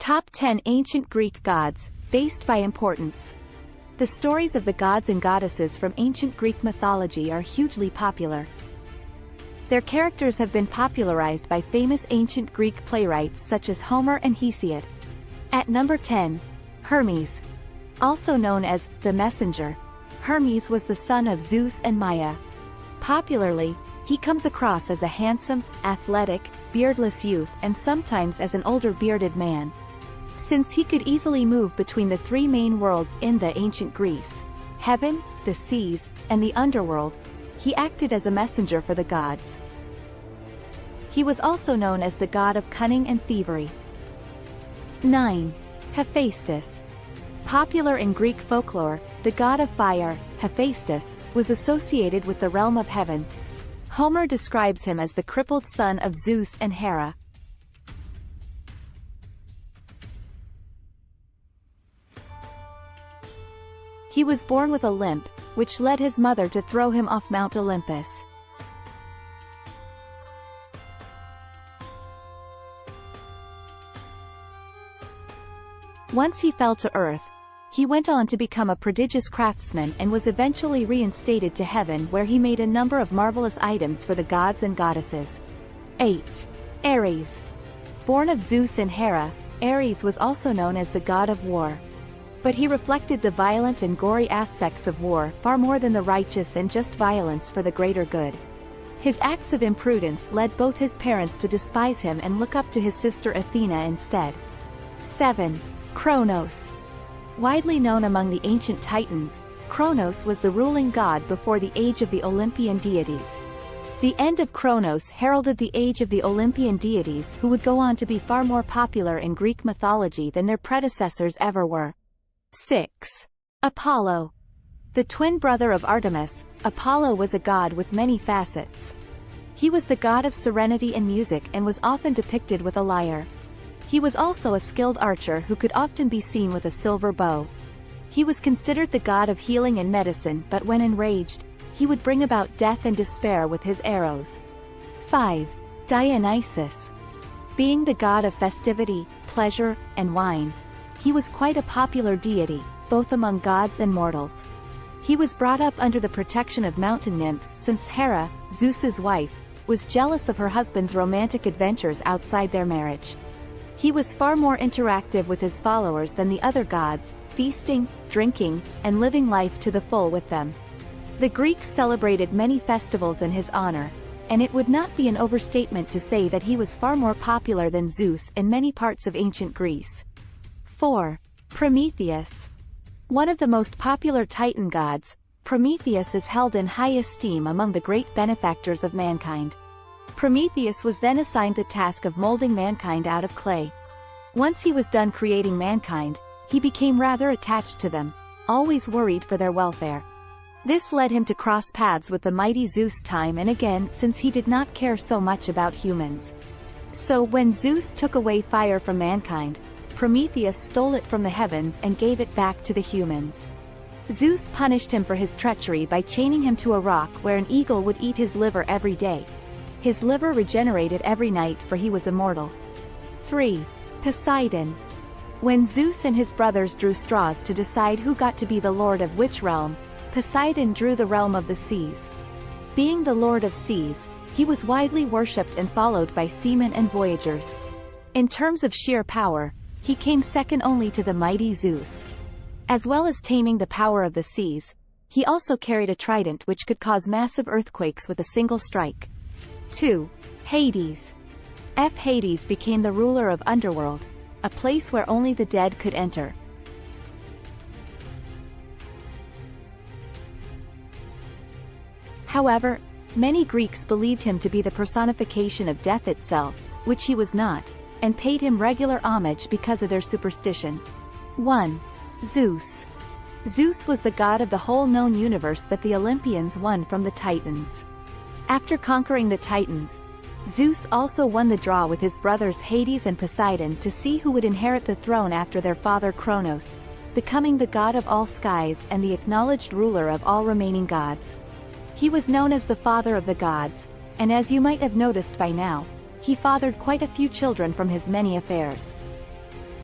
Top 10 Ancient Greek Gods, based by importance. The stories of the gods and goddesses from ancient Greek mythology are hugely popular. Their characters have been popularized by famous ancient Greek playwrights such as Homer and Hesiod. At number 10, Hermes. Also known as the Messenger, Hermes was the son of Zeus and Maia. Popularly, he comes across as a handsome, athletic, beardless youth and sometimes as an older bearded man. Since he could easily move between the three main worlds in the ancient Greece, heaven, the seas, and the underworld, he acted as a messenger for the gods. He was also known as the god of cunning and thievery. 9. Hephaestus. Popular in Greek folklore, the god of fire, Hephaestus, was associated with the realm of heaven. Homer describes him as the crippled son of Zeus and Hera. He was born with a limp, which led his mother to throw him off Mount Olympus. Once he fell to earth, he went on to become a prodigious craftsman and was eventually reinstated to heaven where he made a number of marvelous items for the gods and goddesses. 8. Ares. Born of Zeus and Hera, Ares was also known as the god of war. But he reflected the violent and gory aspects of war far more than the righteous and just violence for the greater good. His acts of imprudence led both his parents to despise him and look up to his sister Athena instead. 7. Kronos. Widely known among the ancient Titans, Kronos was the ruling god before the age of the Olympian deities. The end of Kronos heralded the age of the Olympian deities who would go on to be far more popular in Greek mythology than their predecessors ever were. 6. Apollo. The twin brother of Artemis, Apollo was a god with many facets. He was the god of serenity and music and was often depicted with a lyre. He was also a skilled archer who could often be seen with a silver bow. He was considered the god of healing and medicine, but when enraged, he would bring about death and despair with his arrows. 5. Dionysus. Being the god of festivity, pleasure, and wine, he was quite a popular deity, both among gods and mortals. He was brought up under the protection of mountain nymphs since Hera, Zeus's wife, was jealous of her husband's romantic adventures outside their marriage. He was far more interactive with his followers than the other gods, feasting, drinking, and living life to the full with them. The Greeks celebrated many festivals in his honor, and it would not be an overstatement to say that he was far more popular than Zeus in many parts of ancient Greece. 4. Prometheus. One of the most popular Titan gods, Prometheus is held in high esteem among the great benefactors of mankind. Prometheus was then assigned the task of molding mankind out of clay. Once he was done creating mankind, he became rather attached to them, always worried for their welfare. This led him to cross paths with the mighty Zeus time and again since he did not care so much about humans. So when Zeus took away fire from mankind, Prometheus stole it from the heavens and gave it back to the humans. Zeus punished him for his treachery by chaining him to a rock where an eagle would eat his liver every day. His liver regenerated every night for he was immortal. 3. Poseidon. When Zeus and his brothers drew straws to decide who got to be the lord of which realm, Poseidon drew the realm of the seas. Being the lord of seas, he was widely worshipped and followed by seamen and voyagers. In terms of sheer power, he came second only to the mighty Zeus. As well as taming the power of the seas, he also carried a trident which could cause massive earthquakes with a single strike. 2. Hades. Hades became the ruler of underworld, a place where only the dead could enter. However, many Greeks believed him to be the personification of death itself, which he was not, and paid him regular homage because of their superstition. 1. Zeus. Zeus was the god of the whole known universe that the Olympians won from the Titans. After conquering the Titans, Zeus also won the draw with his brothers Hades and Poseidon to see who would inherit the throne after their father Kronos, becoming the god of all skies and the acknowledged ruler of all remaining gods. He was known as the father of the gods, and as you might have noticed by now, he fathered quite a few children from his many affairs.